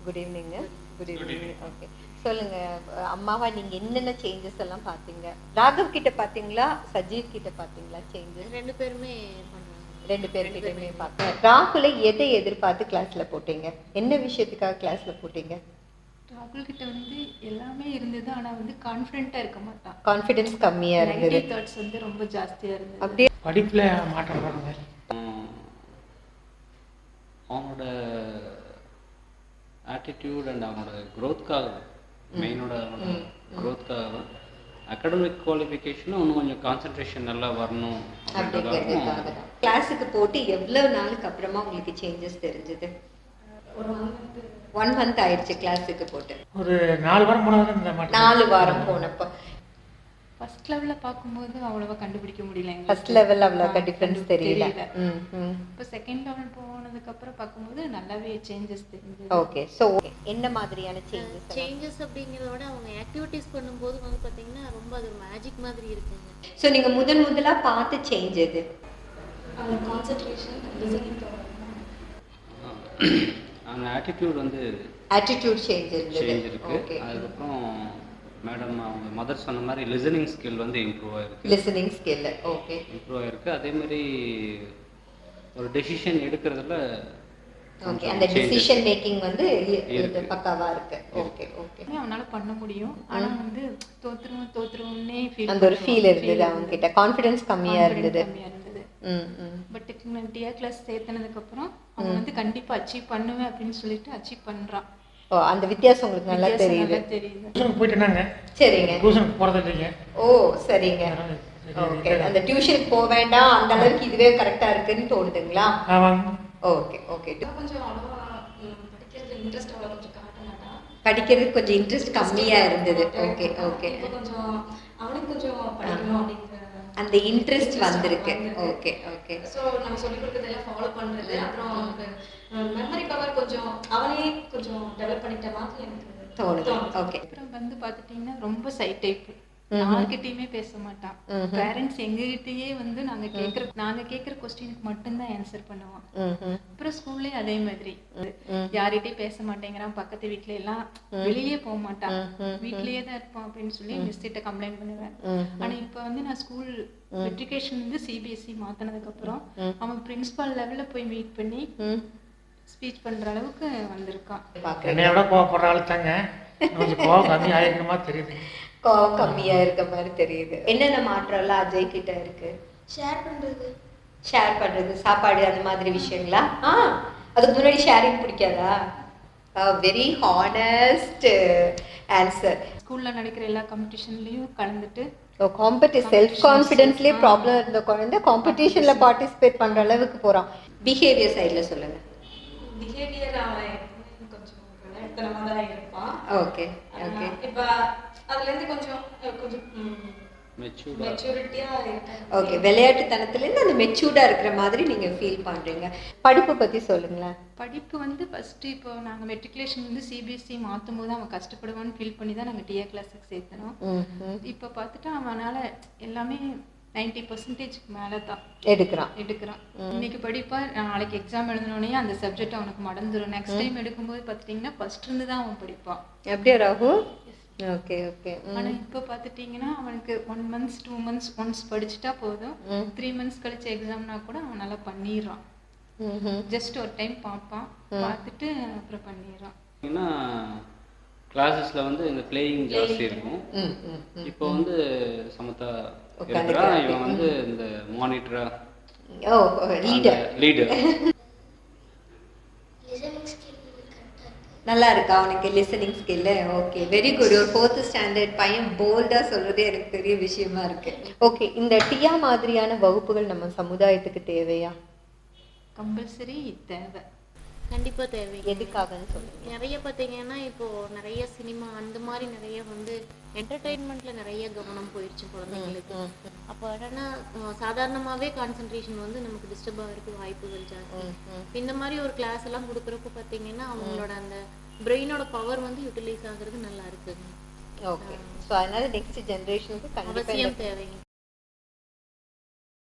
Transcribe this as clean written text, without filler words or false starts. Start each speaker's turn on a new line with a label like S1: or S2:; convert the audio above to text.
S1: Good evening. Good evening. Okay, சொல்லுங்க. அம்மாவா நீங்க என்னென்ன சேஞ்சஸ் எல்லாம் பாத்தீங்க? ராகவ் கிட்ட பாத்தீங்களா, சஜீவ் கிட்ட பாத்தீங்களா சேஞ்சஸ்?
S2: ரெண்டு பேருமே பண்றாங்க.
S1: ரெண்டு பேர்கிட்டயுமே பார்த்தேன். ராகுலை எதை எதிர்பார்த்து கிளாஸ்ல போட்டீங்க? என்ன விஷயத்துக்காக கிளாஸ்ல போட்டீங்க?
S3: ராகுல் கிட்ட வந்து எல்லாமே இருந்தது, ஆனா வந்து கான்ஃபிடென்ட்டா இருக்க மாட்டான்.
S1: கான்ஃபிடன்ஸ் கம்மியா இருந்தது.
S3: நெகட்டிவ் தாட்ஸ் வந்து ரொம்ப ஜாஸ்தியா இருந்தது.
S1: அப்படியே
S4: படிப்புல மாற்றம் வராங்க.
S5: அவனோட ஆட்டிடியூட் அண்ட் அவனோட க்ரோத்காக, மெயினோட அவனோட க்ரோத்காக அகாடமிக் குவாலிஃபிகேஷனும் இன்னும் கொஞ்சம் கான்சன்ட்ரேஷன் நல்லா வரணும்
S1: அப்படிங்கிறதுக்காக தான். கிளாஸுக்கு போட்டு எவ்வளவு நாளுக்கு அப்புறமா உங்களுக்கு சேஞ்சஸ் தெரிஞ்சது?
S3: ஒரு
S1: 1 month ஆயிடுச்சு கிளாஸுக்கு போட்டு.
S4: ஒரு 4 வாரம் போனது இந்த மாற்றம்.
S1: 4 வாரம் போனப்போ
S3: ஃபர்ஸ்ட் லெவல்ல பாக்கும்போது அவ்வளவா கண்டுபிடிக்க முடியல.
S1: ஃபர்ஸ்ட் லெவல் அவ்வளவு டிஃபரன்ஸ் தெரியல.
S3: இப்போ செகண்ட் லெவல் போனதுக்கு அப்புறம் பாக்கும்போது நல்லாவே சேஞ்சஸ் தெரிஞ்சது.
S1: ஓகே, சோ என்ன மாதிரியான
S2: சேஞ்சஸ் அப்படிங்கறத விட அவங்க ஆக்டிவிட்டீஸ் பண்ணும்போது வந்து பாத்தீங்கன்னா ரொம்ப அது ஒரு மேஜிக் மாதிரி இருக்குங்க.
S1: சோ நீங்க முதலா பார்த்து சேஞ்ச் எது?
S3: அவங்க கான்சென்ட்ரேஷன், லிசனிங் பவர்,
S5: அந்த ஆட்டிடியூட் வந்து
S1: ஆட்டிடியூட் சேஞ்ச்
S5: இருக்கு. அதுக்கப்புறம் மேடம் அவங்க மதர் சொன்ன மாதிரி லிசனிங் ஸ்கில் வந்து இம்ப்ரூவ் ஆயிருக்கு.
S1: லிசனிங் ஸ்கில் ஓகே
S5: இம்ப்ரூவ் ஆயிருக்கு. அதே மாதிரி ஒரு டெசிஷன் எடுக்கிறதுல
S1: ஓகே, அந்த டிசிஷன் மேக்கிங் வந்து பக்காவா இருக்கு. ஓகே ஓகே,
S3: அவனால பண்ண முடியும். ஆனா வந்து தோத்துருவோம்னே ஃபீல்,
S1: அந்த ஒரு ஃபீல் இருந்தது அவங்க கிட்ட. கான்ஃபிடன்ஸ் கம்மியா இருந்தது.
S3: பட் டெக்னிக்கல் கிளாஸ் சேர்த்தனதுக்கு அப்புறம் அவன் வந்து கண்டிப்பா அச்சீவ் பண்ணுவேன் அப்படின்னு சொல்லிட்டு அச்சீவ் பண்றான்.
S1: ஓ, அந்த வித்தியாசம் உங்களுக்கு நல்லா தெரியுது.
S4: டியூஷனுக்கு போயிட்டேனாங்க.
S1: சரிங்க.
S4: டியூஷனுக்கு போறது இல்லைங்க.
S1: ஓ சரிங்க. ஓகே, அந்த டியூஷனுக்கு போக வேண்டாம், அந்த அளவுக்கு இதுவே கரெக்டா இருக்குன்னு தோணுதுங்களா?
S4: ஆமாங்க.
S1: Okay okay.
S3: கொஞ்சம் அவ்வளவா படிக்கிறது இன்ட்ரெஸ்ட் அவ்வளோ கொஞ்சம் காட்ட மாட்டான்.
S1: படிக்கிறதுக்கு கொஞ்சம் இன்ட்ரெஸ்ட் கம்மியா இருந்தது. ஓகே ஓகே,
S3: கொஞ்சம் அவனுக்கு கொஞ்சம் படிக்கணும் அப்படிங்கிற
S1: அந்த இன்ட்ரெஸ்ட் வந்திருக்கு. Okay okay.
S3: ஸோ நம்ம சொல்லிக் கொடுக்கறதெல்லாம் ஃபாலோ பண்ணுறது, அப்புறம் அவனுக்கு மெமரி பவர் கொஞ்சம் அவனே கொஞ்சம் டெவலப் பண்ணிட்ட மாதிரி எனக்கு
S1: தோணுது. ஓகே.
S3: அப்புறம் வந்து பார்த்துட்டிங்கன்னா ரொம்ப சை டைப், யார்கிட்டயுமே பேச மாட்டான். பேரண்ட்ஸ் எங்ககிட்டயே வந்து நாங்க கேட்குற கொஸ்டினுக்கு மட்டும்தான் ஆன்சர் பண்ணுவான். அப்புறம் ஸ்கூல்லேயே அதே மாதிரி யார்கிட்டயும் பேச மாட்டேங்கிறான். பக்கத்து வீட்டுல எல்லாம் வெளியே போக மாட்டான், வீட்லயே தான் இருப்பான் அப்படின்னு சொல்லி மிஸ் கிட்ட கம்ப்ளைண்ட் பண்ணுவேன். ஆனா இப்ப வந்து நான் ஸ்கூல் மெட்ரிகுலேஷன் வந்து சிபிஎஸ்சி மாத்தினதுக்கு அப்புறம் அவன் பிரின்சிபால் லெவல்ல போய் மீட் பண்ணி ஸ்பீச் பண்ற அளவுக்கு வந்திருக்கான்.
S4: என்னையோட கோவப்படுற ஆளு தாங்க. கொஞ்சம் கோவம் கம்மி ஆயிருக்க மாதிரி தெரியுது.
S1: கோவம் கம்மியா இருக்க மாதிரி தெரியுது. என்னென்ன மாற்றம்லாம் அஜய் கிட்ட இருக்கு?
S2: ஷேர்
S1: பண்றது, சாப்பாடு, அந்த மாதிரி விஷயங்களா? அதுக்கு முன்னாடி ஷேரிங் பிடிக்காதா? Very honest answer.
S3: ஸ்கூல்ல நடக்கிற எல்லா காம்படிஷன்லயும் கலந்துட்டு
S1: செல்ஃப் கான்ஃபிடன்ஸ்லயே ப்ராப்ளம் இருந்த குழந்தை காம்படிஷன்ல பார்ட்டிசிபேட் பண்ற அளவுக்கு போறான். பிஹேவியர் சைடுல சொல்லுங்க.
S3: பிஹேவியர் அவன் கொஞ்சம் விளையாட்டுத்தனமா தான் இருப்பான்.
S1: Okay okay.
S3: இப்போ அதுல இருந்து கொஞ்சம் மெச்சூரிட்டியா இருக்கு.
S1: ஓகே, விளையாட்டுத்தனத்துல இருந்து அந்த மெச்சூர்டா இருக்கிற மாதிரி நீங்க ஃபீல் பண்றீங்க. படிப்பு பத்தி சொல்லுங்களேன்.
S3: படிப்பு வந்து ஃபர்ஸ்ட் இப்போ நாங்க மெட்ரிகுலேஷன் வந்து சிபிஎஸ்சி மாத்தும் போது அவன் கஷ்டப்படுவான்னு ஃபீல் பண்ணி தான் நாங்க டிஏ கிளாஸுக்கு சேர்த்தனோம். இப்போ பார்த்துட்டு அவனால எல்லாமே 90% மேல தான் எடுக்கிறான். இன்னைக்கு படிப்பா, நாளைக்கு எக்ஸாம் எழுதினோடனே அந்த சப்ஜெக்ட் அவனுக்கு மறந்துடும். நெக்ஸ்ட் டைம் எடுக்கும்போது பார்த்துட்டிங்கன்னா ஃபர்ஸ்ட் இருந்து தான் அவன் படிப்பான்.
S1: எப்படியா ராகு? Okay okay.
S3: ஆனா இப்போ பார்த்துட்டிங்கன்னா அவனுக்கு 1 month 2 months ஒன்ஸ் படிச்சுட்டா போதும். 3 months கழிச்சு எக்ஸாம்னா கூட அவன் நல்லா பண்ணிடுறான். ஜஸ்ட் ஒரு டைம் பார்ப்பான், பார்த்துட்டு அப்புறம் பண்ணிடுறான்.
S5: ஏன்னா கிளாஸஸ்ல வந்து இந்த பிளேயிங் ஜாஸ்தி இருக்கும். இப்போ வந்து சமத்தா இருக்கிறான். இவன் வந்து இந்த மானிட்டரா, லீடர்.
S1: நல்லா இருக்கா அவனுக்கு listening skill? Okay, very good. ஒரு 4th standard பையன் போல்டா சொல்றதே எனக்கு பெரிய விஷயமா இருக்கு. ஓகே, இந்த டியா மாதிரியான வகுப்புகள் நம்ம சமுதாயத்துக்கு தேவையா?
S3: கம்பல்சரி தேவை,
S2: கண்டிப்பா தேவை.
S1: எதுக்காகன்னு சொல்லுங்க.
S2: நிறைய பார்த்தீங்கன்னா இப்போ நிறைய சினிமா அந்த மாதிரி நிறைய வந்து என்டர்டெயின்மெண்ட்ல நிறைய கவனம் போயிடுச்சு குழந்தைங்களுக்கு. அப்போ என்னன்னா சாதாரணமாவே கான்சென்ட்ரேஷன் வந்து நமக்கு டிஸ்டர்ப் ஆகிறதுக்கு வாய்ப்புகள் ஜாஸ்தி. இந்த மாதிரி ஒரு கிளாஸ் எல்லாம் கொடுக்குறப்ப பார்த்தீங்கன்னா அவங்களோட அந்த பிரெயினோட பவர் வந்து யூட்டிலைஸ் ஆகுறது நல்லா இருக்குங்க.
S1: ஓகே, ஸோ அதனால நெக்ஸ்ட் ஜென்ரேஷனுக்கு
S2: அவசியம் தேவைங்க.